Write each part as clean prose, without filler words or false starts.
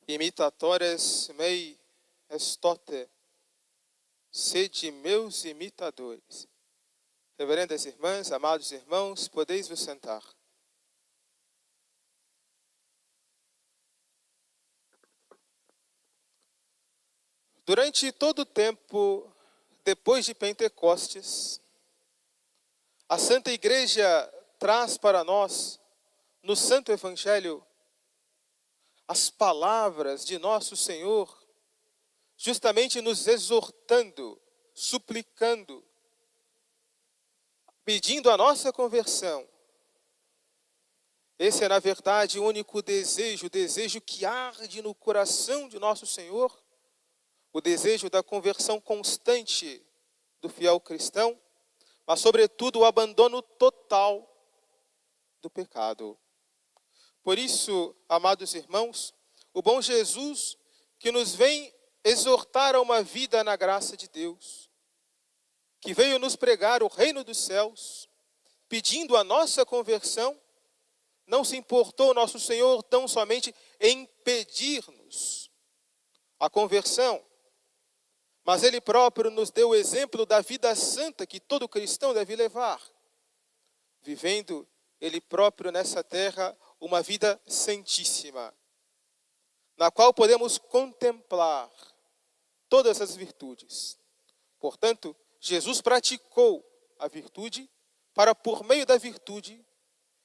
Imitatores mei estote, sede meus imitadores. Reverendas irmãs, amados irmãos, podeis vos sentar. Durante todo o tempo depois de Pentecostes, a Santa Igreja traz para nós, no Santo Evangelho, as palavras de nosso Senhor, justamente nos exortando, suplicando, pedindo a nossa conversão. Esse é, na verdade, o único desejo, o desejo que arde no coração de nosso Senhor, o desejo da conversão constante do fiel cristão, mas, sobretudo, o abandono total do pecado. Por isso, amados irmãos, o bom Jesus, que nos vem exortar a uma vida na graça de Deus, que veio nos pregar o reino dos céus, pedindo a nossa conversão, não se importou nosso Senhor tão somente em pedir-nos a conversão, mas Ele próprio nos deu o exemplo da vida santa que todo cristão deve levar, vivendo Ele próprio nessa terra uma vida santíssima, na qual podemos contemplar todas as virtudes. Portanto, Jesus praticou a virtude para, por meio da virtude,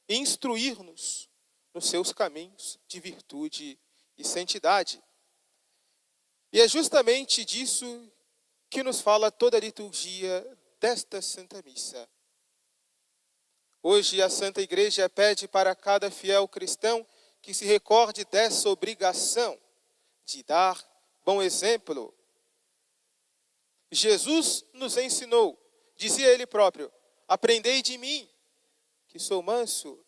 instruir-nos nos seus caminhos de virtude e santidade. E é justamente disso que nos fala toda a liturgia desta Santa Missa. Hoje a Santa Igreja pede para cada fiel cristão que se recorde dessa obrigação de dar bom exemplo. Jesus nos ensinou, dizia Ele próprio, aprendei de mim, que sou manso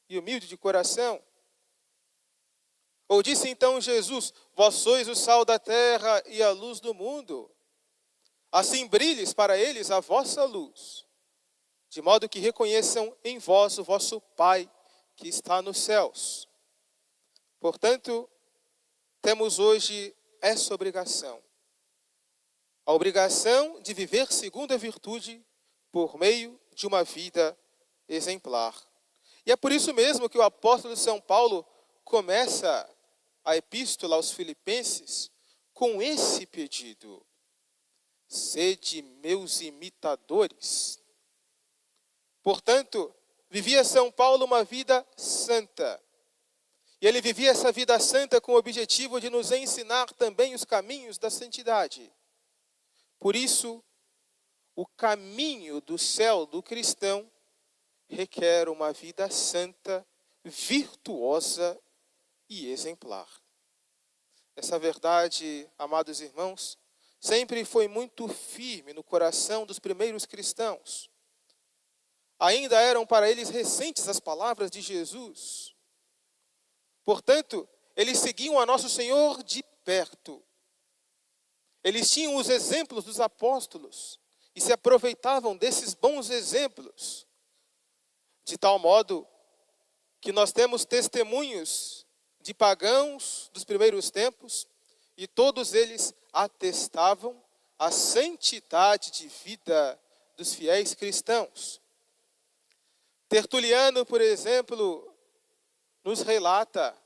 e humilde de coração. Ou disse então Jesus, vós sois o sal da terra e a luz do mundo. Assim brilhes para eles a vossa luz, de modo que reconheçam em vós o vosso Pai que está nos céus. Portanto, temos hoje essa obrigação. A obrigação de viver segundo a virtude por meio de uma vida exemplar. E é por isso mesmo que o apóstolo São Paulo começa a epístola aos Filipenses com esse pedido: sede meus imitadores. Portanto, vivia São Paulo uma vida santa. E ele vivia essa vida santa com o objetivo de nos ensinar também os caminhos da santidade. Por isso, o caminho do céu do cristão requer uma vida santa, virtuosa e exemplar. Essa verdade, amados irmãos, sempre foi muito firme no coração dos primeiros cristãos. Ainda eram para eles recentes as palavras de Jesus. Portanto, eles seguiam a nosso Senhor de perto. Eles tinham os exemplos dos apóstolos e se aproveitavam desses bons exemplos, de tal modo que nós temos testemunhos de pagãos dos primeiros tempos e todos eles atestavam a santidade de vida dos fiéis cristãos. Tertuliano, por exemplo, nos relata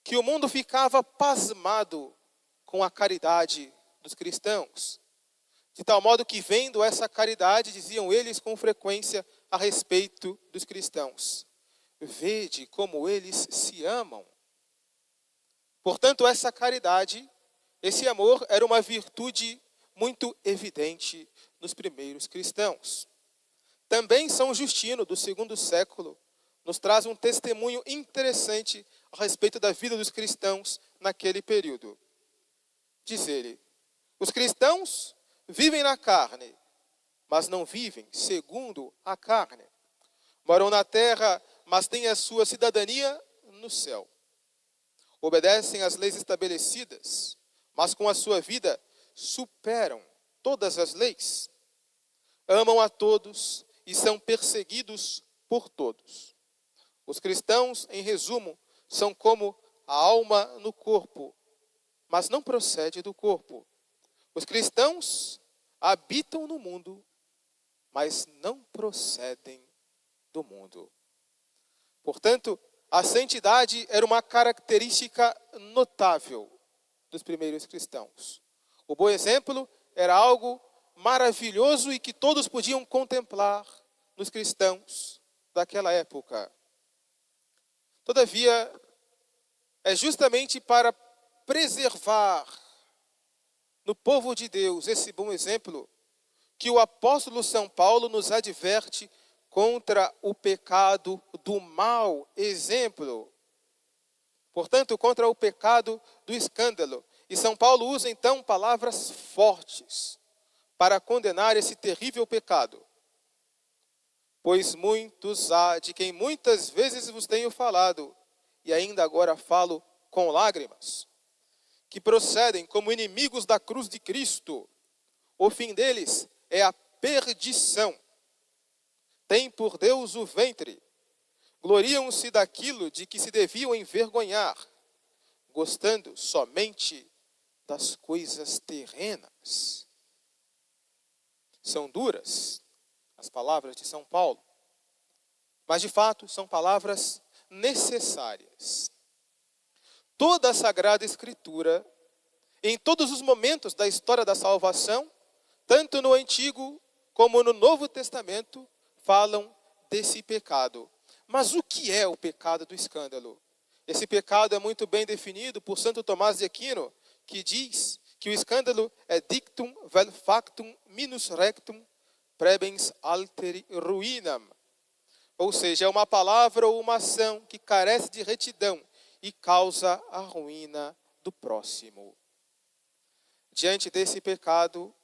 que o mundo ficava pasmado com a caridade dos cristãos, de tal modo que, vendo essa caridade, diziam eles com frequência a respeito dos cristãos: vede como eles se amam. Portanto, essa caridade, esse amor, era uma virtude muito evidente nos primeiros cristãos. Também São Justino, do segundo século, nos traz um testemunho interessante a respeito da vida dos cristãos naquele período. Diz ele: os cristãos vivem na carne, mas não vivem segundo a carne. Moram na terra, mas têm a sua cidadania no céu. Obedecem às leis estabelecidas, mas com a sua vida superam todas as leis. Amam a todos e são perseguidos por todos. Os cristãos, em resumo, são como a alma no corpo, mas não procede do corpo. Os cristãos habitam no mundo, mas não procedem do mundo. Portanto, a santidade era uma característica notável dos primeiros cristãos. O bom exemplo era algo maravilhoso e que todos podiam contemplar nos cristãos daquela época. Todavia, é justamente para preservar no povo de Deus esse bom exemplo que o apóstolo São Paulo nos adverte contra o pecado do mau exemplo. Portanto, contra o pecado do escândalo. E São Paulo usa então palavras fortes para condenar esse terrível pecado. Pois muitos há de quem muitas vezes vos tenho falado, e ainda agora falo com lágrimas, que procedem como inimigos da cruz de Cristo. O fim deles é a perdição. Têm por Deus o ventre. Gloriam-se daquilo de que se deviam envergonhar, gostando somente das coisas terrenas. São duras as palavras de São Paulo, mas de fato são palavras necessárias. Toda a Sagrada Escritura, em todos os momentos da história da salvação, tanto no Antigo como no Novo Testamento, falam desse pecado. Mas o que é o pecado do escândalo? Esse pecado é muito bem definido por Santo Tomás de Aquino, que diz que o escândalo é dictum vel factum minus rectum prebens alteri ruinam. Ou seja, é uma palavra ou uma ação que carece de retidão e causa a ruína do próximo. Diante desse pecado,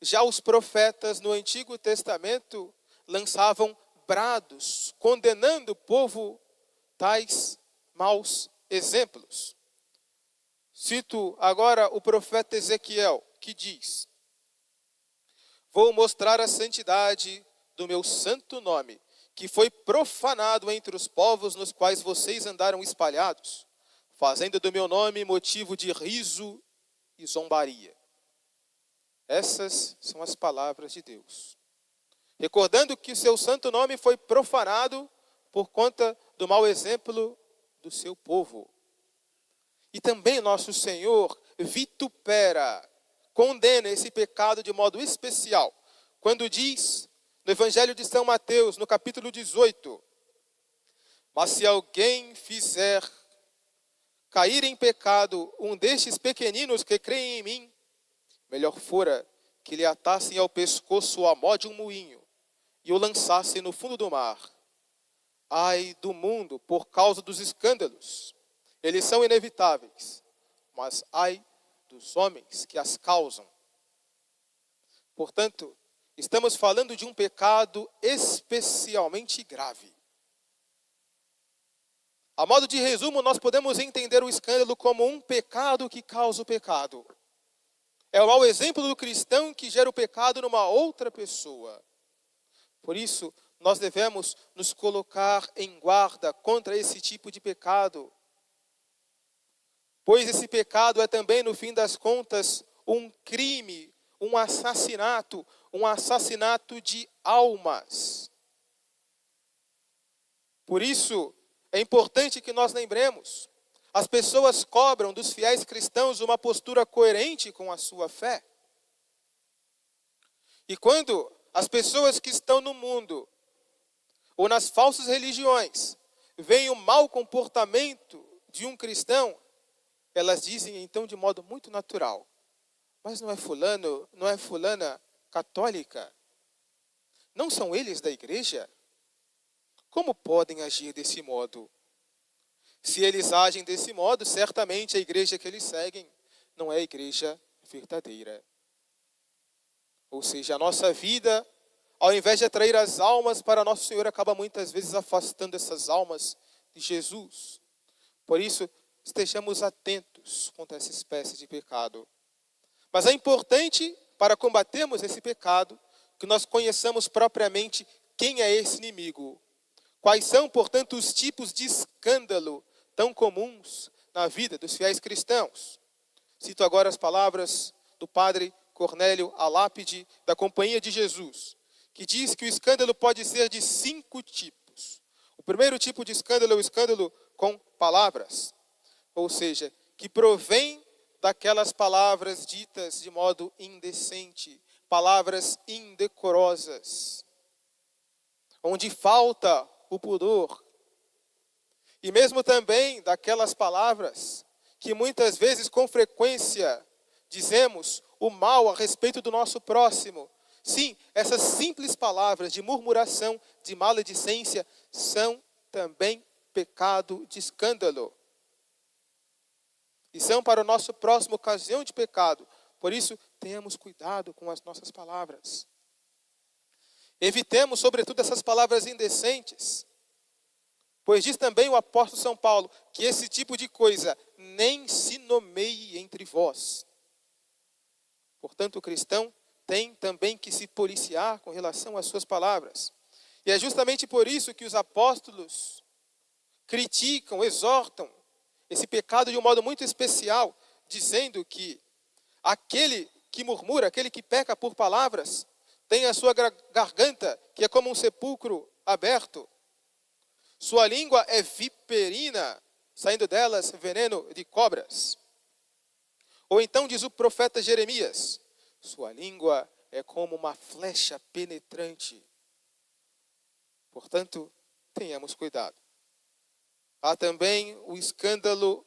já os profetas no Antigo Testamento lançavam brados, condenando o povo tais maus exemplos. Cito agora o profeta Ezequiel, que diz: vou mostrar a santidade do meu santo nome, que foi profanado entre os povos nos quais vocês andaram espalhados, fazendo do meu nome motivo de riso e zombaria. Essas são as palavras de Deus. Recordando que o seu santo nome foi profanado por conta do mau exemplo do seu povo. E também nosso Senhor vitupera, condena esse pecado de modo especial, quando diz no Evangelho de São Mateus, no capítulo 18, mas se alguém fizer cair em pecado um destes pequeninos que creem em mim, melhor fora que lhe atassem ao pescoço a mó de um moinho e o lançassem no fundo do mar. Ai do mundo por causa dos escândalos. Eles são inevitáveis, mas ai dos homens que as causam. Portanto, estamos falando de um pecado especialmente grave. A modo de resumo, nós podemos entender o escândalo como um pecado que causa o pecado. É o mau exemplo do cristão que gera o pecado numa outra pessoa. Por isso, nós devemos nos colocar em guarda contra esse tipo de pecado. Pois esse pecado é também, no fim das contas, um crime, um assassinato de almas. Por isso, é importante que nós lembremos, as pessoas cobram dos fiéis cristãos uma postura coerente com a sua fé. E quando as pessoas que estão no mundo, ou nas falsas religiões, veem o mau comportamento de um cristão, elas dizem então de modo muito natural: mas não é fulano, não é fulana católica? Não são eles da igreja? Como podem agir desse modo? Se eles agem desse modo, certamente a igreja que eles seguem não é a igreja verdadeira. Ou seja, a nossa vida, ao invés de atrair as almas para Nosso Senhor, acaba muitas vezes afastando essas almas de Jesus. Por isso, estejamos atentos contra essa espécie de pecado. Mas é importante, para combatermos esse pecado, que nós conheçamos propriamente quem é esse inimigo. Quais são, portanto, os tipos de escândalo tão comuns na vida dos fiéis cristãos. Cito agora as palavras do padre Cornélio Alápide, da Companhia de Jesus, que diz que o escândalo pode ser de 5 tipos. O primeiro tipo de escândalo é o escândalo com palavras, ou seja, que provém daquelas palavras ditas de modo indecente, palavras indecorosas, onde falta o pudor. E mesmo também daquelas palavras que muitas vezes, com frequência, dizemos o mal a respeito do nosso próximo. Sim, essas simples palavras de murmuração, de maledicência, são também pecado de escândalo. E são para o nosso próximo ocasião de pecado. Por isso, tenhamos cuidado com as nossas palavras. Evitemos, sobretudo, essas palavras indecentes. Pois diz também o apóstolo São Paulo que esse tipo de coisa nem se nomeie entre vós. Portanto, o cristão tem também que se policiar com relação às suas palavras. E é justamente por isso que os apóstolos criticam, exortam esse pecado de um modo muito especial, dizendo que aquele que murmura, aquele que peca por palavras, tem a sua garganta, que é como um sepulcro aberto. Sua língua é viperina, saindo delas veneno de cobras. Ou então diz o profeta Jeremias, sua língua é como uma flecha penetrante. Portanto, tenhamos cuidado. Há também o escândalo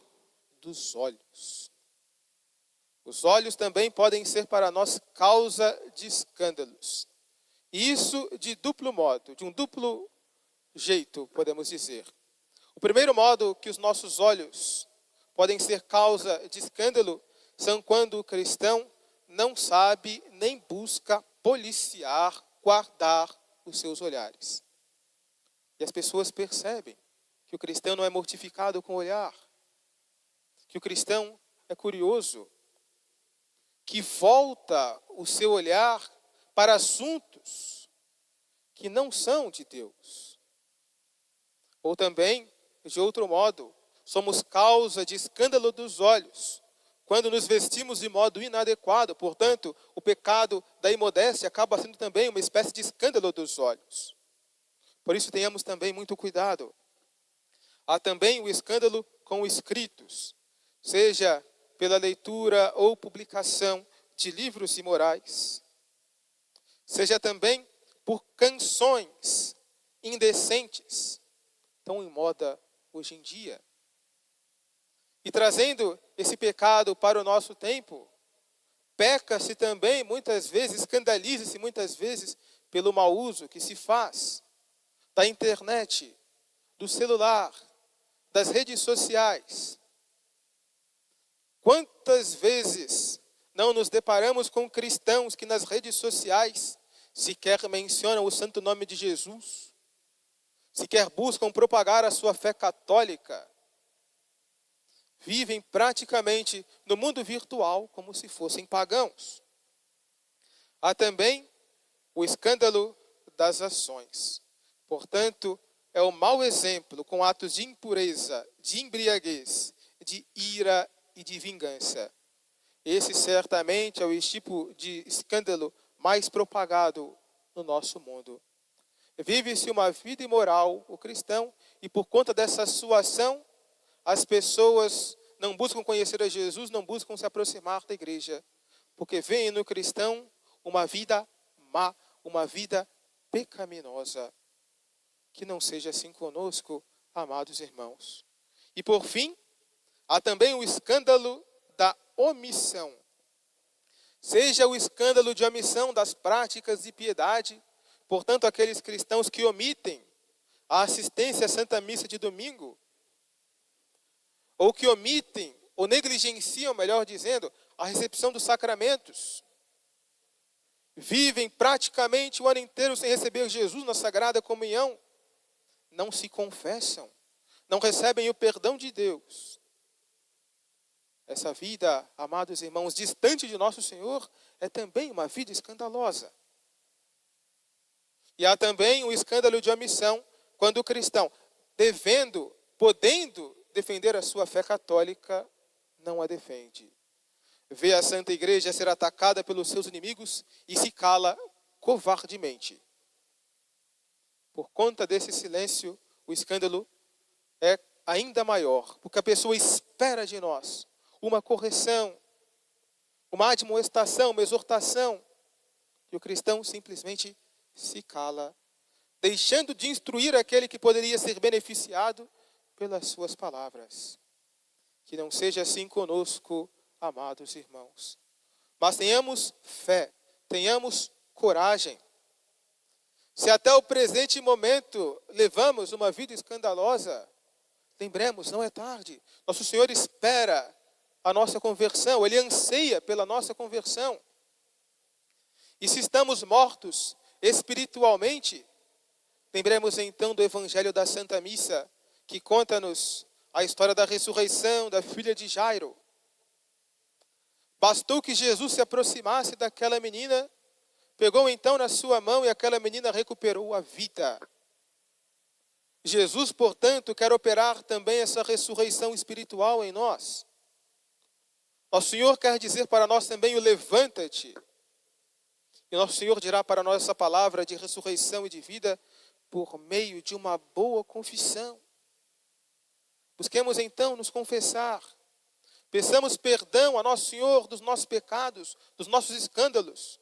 dos olhos. Os olhos também podem ser para nós causa de escândalos. Isso de duplo modo, de um duplo jeito, podemos dizer. O primeiro modo que os nossos olhos podem ser causa de escândalo são quando o cristão não sabe nem busca policiar, guardar os seus olhares. E as pessoas percebem que o cristão não é mortificado com o olhar, que o cristão é curioso, que volta o seu olhar para assuntos que não são de Deus. Ou também, de outro modo, somos causa de escândalo dos olhos, quando nos vestimos de modo inadequado. Portanto, o pecado da imodéstia acaba sendo também uma espécie de escândalo dos olhos. Por isso, tenhamos também muito cuidado. Há também o escândalo com escritos, seja pela leitura ou publicação de livros imorais, seja também por canções indecentes, tão em moda hoje em dia. E trazendo esse pecado para o nosso tempo, peca-se também muitas vezes, escandaliza-se muitas vezes pelo mau uso que se faz da internet, do celular, das redes sociais. Quantas vezes não nos deparamos com cristãos que nas redes sociais sequer mencionam o santo nome de Jesus, sequer buscam propagar a sua fé católica, vivem praticamente no mundo virtual como se fossem pagãos. Há também o escândalo das ações. Portanto, é o mau exemplo com atos de impureza, de embriaguez, de ira e de vingança. Esse certamente é o tipo de escândalo mais propagado no nosso mundo. Vive-se uma vida imoral, o cristão, e por conta dessa sua ação, as pessoas não buscam conhecer a Jesus, não buscam se aproximar da igreja, porque veem no cristão uma vida má, uma vida pecaminosa. Que não seja assim conosco, amados irmãos. E por fim, há também o escândalo da omissão. Seja o escândalo de omissão das práticas de piedade, portanto, aqueles cristãos que omitem a assistência à Santa Missa de domingo, ou que omitem, ou negligenciam, melhor dizendo, a recepção dos sacramentos. Vivem praticamente o ano inteiro sem receber Jesus na Sagrada Comunhão. Não se confessam, não recebem o perdão de Deus. Essa vida, amados irmãos, distante de nosso Senhor, é também uma vida escandalosa. E há também o escândalo de omissão, quando o cristão, podendo defender a sua fé católica, não a defende. Vê a Santa Igreja ser atacada pelos seus inimigos e se cala covardemente. Por conta desse silêncio, o escândalo é ainda maior, porque a pessoa espera de nós uma correção, uma admoestação, uma exortação, e o cristão simplesmente se cala, deixando de instruir aquele que poderia ser beneficiado pelas suas palavras. Que não seja assim conosco, amados irmãos. Mas tenhamos fé, tenhamos coragem. Se até o presente momento levamos uma vida escandalosa, lembremos, não é tarde. Nosso Senhor espera a nossa conversão, Ele anseia pela nossa conversão. E se estamos mortos espiritualmente, lembremos então do Evangelho da Santa Missa, que conta-nos a história da ressurreição da filha de Jairo. Bastou que Jesus se aproximasse daquela menina, pegou então na sua mão e aquela menina recuperou a vida. Jesus, portanto, quer operar também essa ressurreição espiritual em nós. Nosso Senhor quer dizer para nós também o levanta-te. E nosso Senhor dirá para nós essa palavra de ressurreição e de vida por meio de uma boa confissão. Busquemos então nos confessar. Peçamos perdão a nosso Senhor dos nossos pecados, dos nossos escândalos.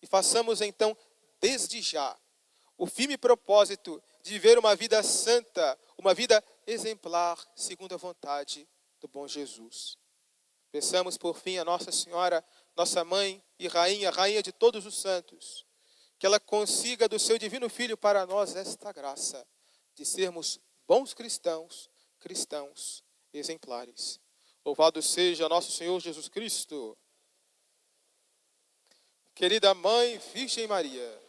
E façamos então, desde já, o firme propósito de viver uma vida santa, uma vida exemplar, segundo a vontade do bom Jesus. Peçamos por fim a Nossa Senhora, nossa Mãe e Rainha, Rainha de todos os santos, que ela consiga do seu divino Filho para nós esta graça de sermos bons cristãos, cristãos exemplares. Louvado seja nosso Senhor Jesus Cristo. Querida Mãe Virgem Maria,